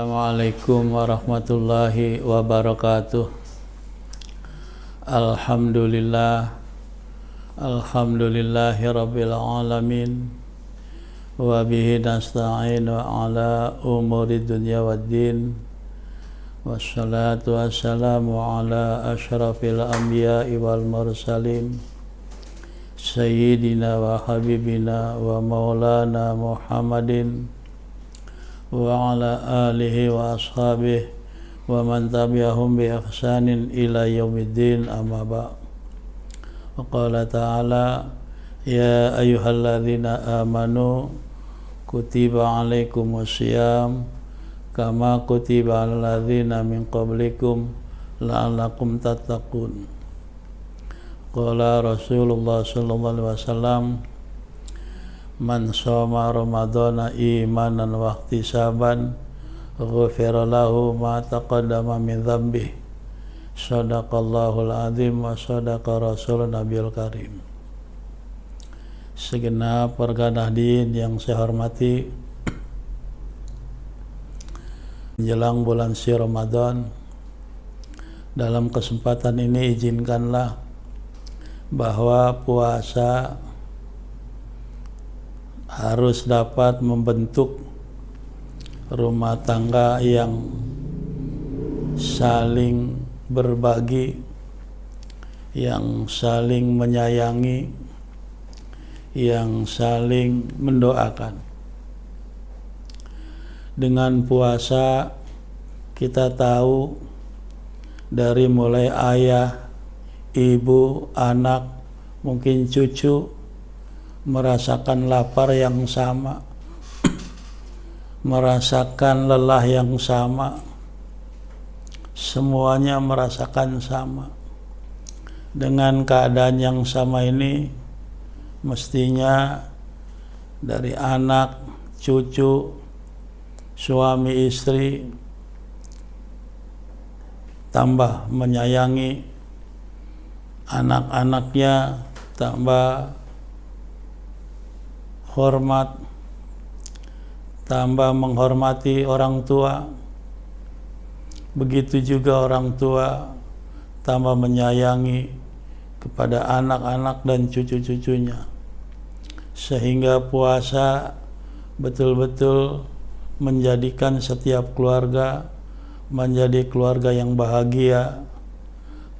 Assalamualaikum warahmatullahi wabarakatuh. Alhamdulillahi rabbil alamin. Wa bihi nasta'inu ala umuri dunya waddin. Wassalatu wassalamu ala asyrafil anbiya'i wal mursalin, Sayyidina wa habibina wa maulana Muhammadin wa ala alihi wa ashabihi wa man tabi'ahum bi ihsanin ila yaumiddin, amma ba'd. Wa qala ta'ala ya ayyuhalladzina amanu kutiba alaikumusiyam kama kutiba alal ladzina min qablikum la'allakum tattaqun. Qala Rasulullah sallallahu alaihi wasallam, man shoma ramadhana imanan wa ihtisaban ghufira lahu ma taqaddama min dhanbihi. Shadaqallahul azim wa sadaqa rasulun nabiyul karim. Segenap warga Nahdien yang saya hormati, menjelang bulan suci Ramadan, dalam kesempatan ini izinkanlah bahwa puasa harus dapat membentuk rumah tangga yang saling berbagi, yang saling menyayangi, yang saling mendoakan. Dengan puasa kita tahu dari mulai ayah, ibu, anak, mungkin cucu merasakan lapar yang sama, merasakan lelah yang sama, semuanya merasakan sama. Dengan keadaan yang sama ini, mestinya dari anak, cucu, suami istri tambah menyayangi anak-anaknya, tambah hormat, tambah menghormati orang tua. Begitu juga orang tua tambah menyayangi kepada anak-anak dan cucu-cucunya, sehingga puasa betul-betul menjadikan setiap keluarga menjadi keluarga yang bahagia,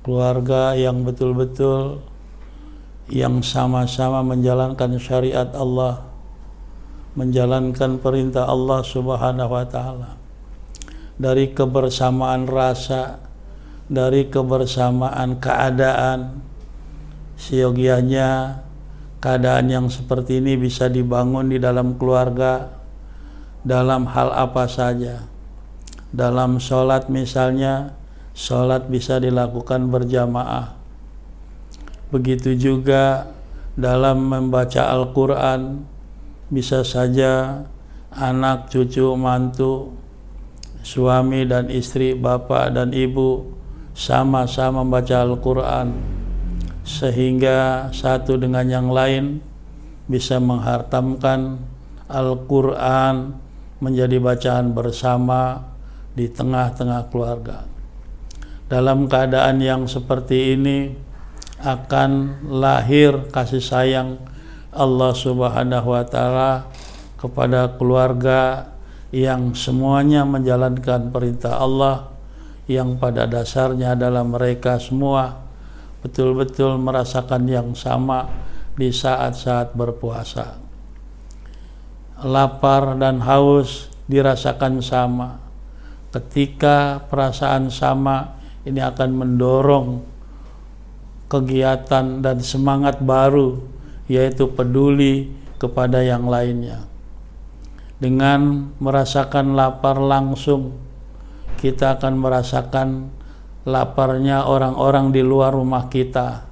keluarga yang betul-betul yang sama-sama menjalankan syariat Allah, menjalankan perintah Allah Subhanahu wa ta'ala. Dari kebersamaan rasa, dari kebersamaan keadaan, seyogianya keadaan yang seperti ini bisa dibangun di dalam keluarga dalam hal apa saja. Dalam sholat misalnya, sholat bisa dilakukan berjamaah. Begitu juga dalam membaca Al-Quran, bisa saja anak, cucu, mantu, suami dan istri, bapak dan ibu sama-sama membaca Al-Quran, sehingga satu dengan yang lain bisa menghatamkan Al-Quran menjadi bacaan bersama di tengah-tengah keluarga. Dalam keadaan yang seperti ini akan lahir kasih sayang Allah Subhanahu wa ta'ala kepada keluarga yang semuanya menjalankan perintah Allah, yang pada dasarnya adalah mereka semua betul-betul merasakan yang sama di saat-saat berpuasa. Lapar dan haus dirasakan sama. Ketika perasaan sama ini akan mendorong kegiatan dan semangat baru, yaitu peduli kepada yang lainnya. Dengan merasakan lapar langsung, kita akan merasakan laparnya orang-orang di luar rumah kita.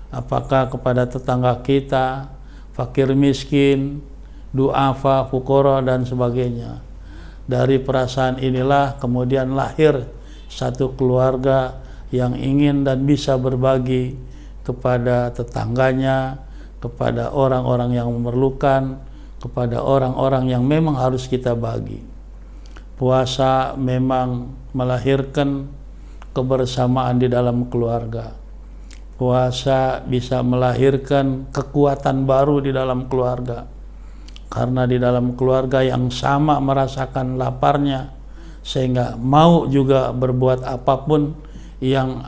Apakah kepada tetangga kita, fakir miskin, du'afa, fuqara dan sebagainya. Dari perasaan inilah kemudian lahir satu keluarga yang ingin dan bisa berbagi kepada tetangganya, kepada orang-orang yang memerlukan, kepada orang-orang yang memang harus kita bagi. puasa memang melahirkan kebersamaan di dalam keluarga. Puasa bisa melahirkan kekuatan baru di dalam keluarga, karena di dalam keluarga yang sama merasakan laparnya, sehingga mau juga berbuat apapun yang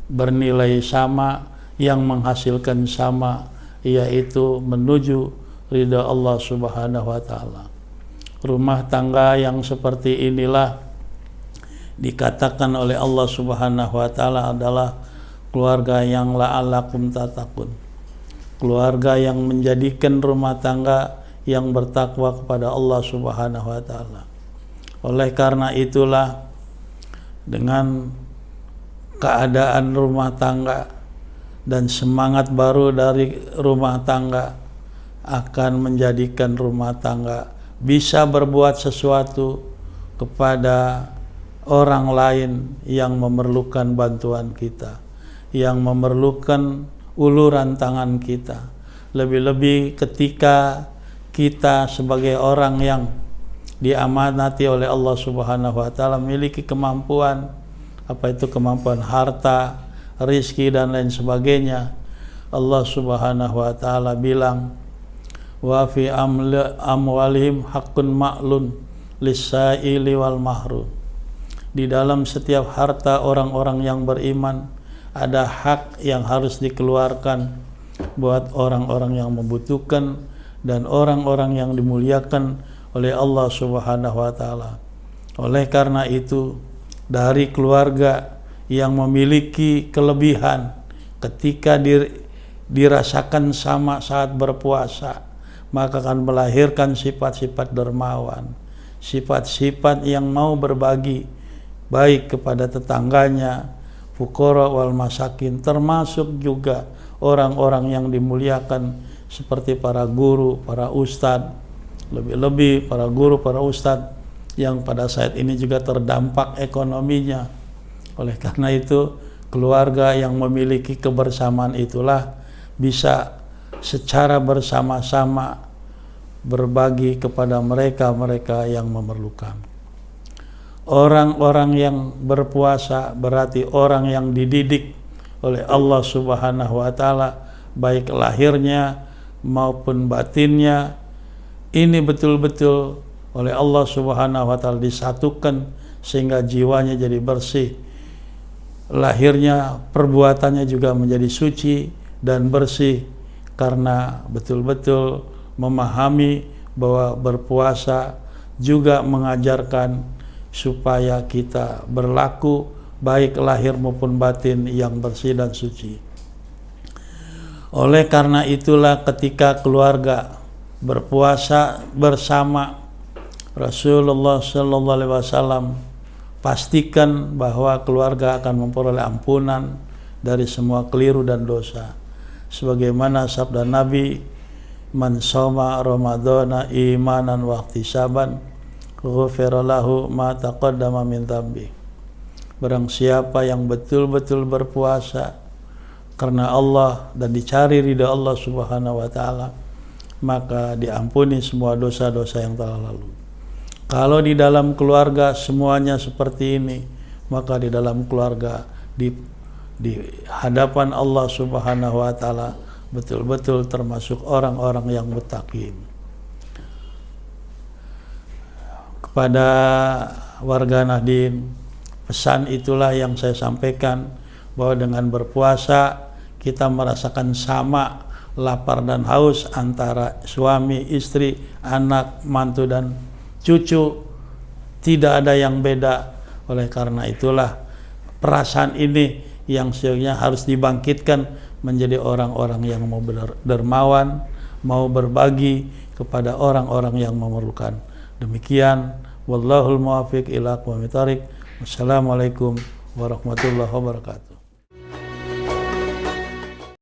bernilai sama, yang menghasilkan sama, yaitu menuju ridha Allah Subhanahu wa ta'ala. Rumah tangga yang seperti inilah dikatakan oleh Allah Subhanahu wa ta'ala adalah keluarga yang la'allakum tattaqun, keluarga yang menjadikan rumah tangga yang bertakwa kepada Allah Subhanahu wa ta'ala. Oleh karena itulah, dengan keadaan rumah tangga dan semangat baru dari rumah tangga akan menjadikan rumah tangga bisa berbuat sesuatu kepada orang lain yang memerlukan bantuan kita, yang memerlukan uluran tangan kita. Lebih-lebih ketika kita sebagai orang yang diamanati oleh Allah Subhanahu wa ta'ala memiliki kemampuan, apa itu kemampuan harta, rizki dan lain sebagainya. Allah Subhanahu wa ta'ala bilang, wa fi amwalihim haqqun ma'lun lis-sa'ili wal mahrum. Di dalam setiap harta orang-orang yang beriman ada hak yang harus dikeluarkan buat orang-orang yang membutuhkan dan orang-orang yang dimuliakan oleh Allah Subhanahu wa ta'ala. Oleh karena itu, dari keluarga yang memiliki kelebihan ketika dirasakan sama saat berpuasa, maka akan melahirkan sifat-sifat dermawan, sifat-sifat yang mau berbagi baik kepada tetangganya, fuqara wal masakin, termasuk juga orang-orang yang dimuliakan seperti para guru, para ustadz, lebih-lebih para guru, para ustadz yang pada saat ini juga terdampak ekonominya. Oleh karena itu, keluarga yang memiliki kebersamaan itulah bisa secara bersama-sama berbagi kepada mereka-mereka yang memerlukan. Orang-orang yang berpuasa berarti orang yang dididik oleh Allah Subhanahu wa ta'ala, baik lahirnya maupun batinnya. Ini betul-betul oleh Allah Subhanahu wa ta'ala disatukan sehingga jiwanya jadi bersih, lahirnya perbuatannya juga menjadi suci dan bersih, karena betul-betul memahami bahwa berpuasa juga mengajarkan supaya kita berlaku baik lahir maupun batin yang bersih dan suci. Oleh karena itulah ketika keluarga berpuasa bersama, Rasulullah sallallahu alaihi wasallam pastikan bahwa keluarga akan memperoleh ampunan dari semua keliru dan dosa. Sebagaimana sabda Nabi, man shoma ramadhana imanan wa ihtisaban ghufira lahu ma taqaddama min dhanbi. Barang siapa yang betul-betul berpuasa karena Allah dan dicari ridha Allah Subhanahu wa ta'ala, maka diampuni semua dosa-dosa yang telah lalu. Kalau di dalam keluarga semuanya seperti ini, maka di dalam keluarga di hadapan Allah Subhanahu wa ta'ala betul-betul termasuk orang-orang yang muttaqin. Kepada warga Nahdien, pesan itulah yang saya sampaikan, bahwa dengan berpuasa kita merasakan sama lapar dan haus antara suami, istri, anak, mantu dan cucu. Tidak ada yang beda. Oleh karena itulah perasaan ini yang sesungguhnya harus dibangkitkan menjadi orang-orang yang mau dermawan, mau berbagi kepada orang-orang yang memerlukan. Demikian, wallahul muwaffiq ila aqwamit thoriq. Wassalamualaikum warahmatullahi wabarakatuh.